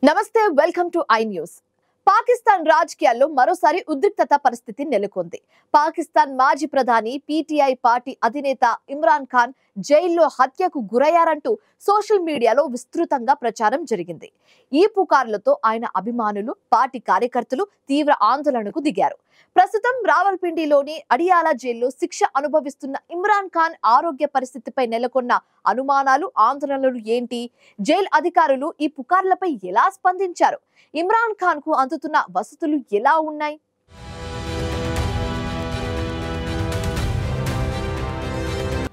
నమస్తే welcome to I news. Pakistan రాజకీయాల్లో మరోసారి ఉద్రిక్తత పరిస్థితి నెలకొంది. పాకిస్తాన్ మాజీ ప్రధాని పీటీఐ పార్టీ అధినేత ఇమ్రాన్ ఖాన్ జైల్లో హత్యకు గురయ్యారంటూ సోషల్ మీడియాలో విస్తృతంగా ప్రచారం జరిగింది. ఈ పుకార్లతో ఆయన అభిమానులు, పార్టీ కార్యకర్తలు తీవ్ర ఆందోళనకు దిగారు. ప్రస్తుతం రావల్పిండిలోని అడియాలా జైల్లో శిక్ష అనుభవిస్తున్న ఇమ్రాన్ ఖాన్ ఆరోగ్య పరిస్థితిపై నెలకొన్న అనుమానాలు, ఆందోళనలు ఏంటి? జైలు అధికారులు ఈ పుకార్లపై ఎలా స్పందించారు? ఇమ్రాన్ ఖాన్ కు అందుతున్న వసతులు ఎలా ఉన్నాయి?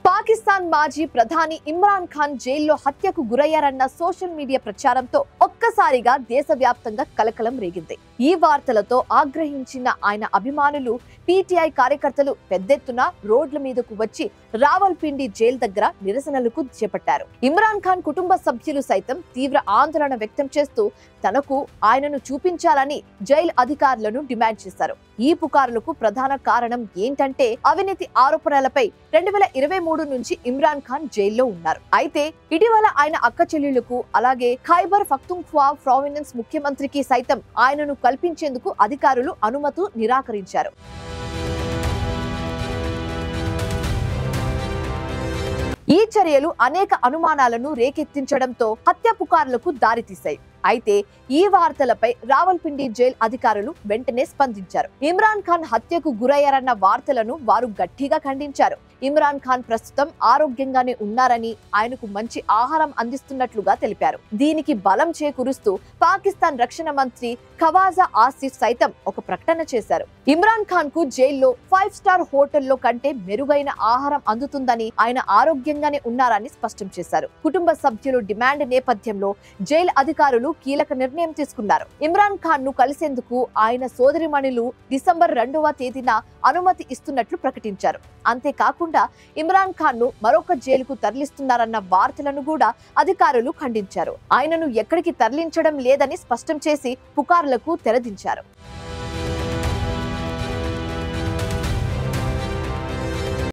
పాకిస్తాన్ మాజీ ప్రధాని ఇమ్రాన్ ఖాన్ జైల్లో హత్యకు గురయ్యారన్న సోషల్ మీడియా ప్రచారంతో ఒక్కసారిగా దేశవ్యాప్తంగా కలకలం రేగింది. ఈ వార్తలతో ఆగ్రహించిన ఆయన అభిమానులు, పీటీఐ కార్యకర్తలు పెద్దెత్తున రోడ్ల మీదకు వచ్చి రావల్పిండి జైలు దగ్గర నిరసనలకు చేపట్టారు. ఇమ్రాన్ ఖాన్ కుటుంబ సభ్యులు సైతం తీవ్ర ఆందోళన వ్యక్తం చేస్తూ తనకు ఆయనను చూపించాలని జైలు అధికారులను డిమాండ్ చేశారు. ఈ పుకార్లకు ప్రధాన కారణం ఏంటంటే అవినీతి ఆరోపణలపై 2023 నుంచి ఇమ్రాన్ ఖాన్ జైల్లో ఉన్నారు. అయితే ఇటీవల ఆయన అక్క చెల్లెళ్లకు, అలాగే ఖైబర్ పఖ్తూన్ఖ్వా ప్రావిన్స్ ముఖ్యమంత్రికి సైతం ఆయనను కల్పించేందుకు అధికారులు అనుమతి నిరాకరించారు. ఈ చర్యలు అనేక అనుమానాలను రేకెత్తించడంతో హత్య పుకార్లకు దారితీశాయి. అయితే ఈ వార్తలపై రావల్పిండి జైలు అధికారులు వెంటనే స్పందించారు. ఇమ్రాన్ ఖాన్ హత్యకు గురయ్యారన్న వార్తలను వారు గట్టిగా ఖండించారు. ఇమ్రాన్ ఖాన్ ప్రస్తుతం ఆరోగ్యంగానే ఉన్నారని, ఆయనకు మంచి ఆహారం అందిస్తున్నట్లుగా తెలిపారు. దీనికి బలం చేకూరుస్తూ పాకిస్తాన్ రక్షణ మంత్రి ఖవాజా ఆసిఫ్ సైతం ఒక ప్రకటన చేశారు. ఇమ్రాన్ ఖాన్ కు జైల్లో 5 స్టార్ హోటల్లో కంటే మెరుగైన ఆహారం అందుతుందని, ఆయన ఆరోగ్యంగానే ఉన్నారని స్పష్టం చేశారు. కుటుంబ సభ్యులు డిమాండ్ నేపథ్యంలో జైలు అధికారులు కీలక నిర్ణయం తీసుకున్నారు. ఇమ్రాన్ ఖాన్ ను కలిసేందుకు ఆయన సోదరిమణులు డిసెంబర్ 2వ తేదీన అనుమతి ఇస్తున్నట్లు ప్రకటించారు. అంతేకాకుండా ఇమ్రాన్ ఖాన్ ను మరొక జైలుకు తరలిస్తున్నారన్న వార్తలను కూడా అధికారులు ఖండించారు. ఆయనను ఎక్కడికి తరలించడం లేదని స్పష్టం చేసి పుకార్లకు తెరదించారు.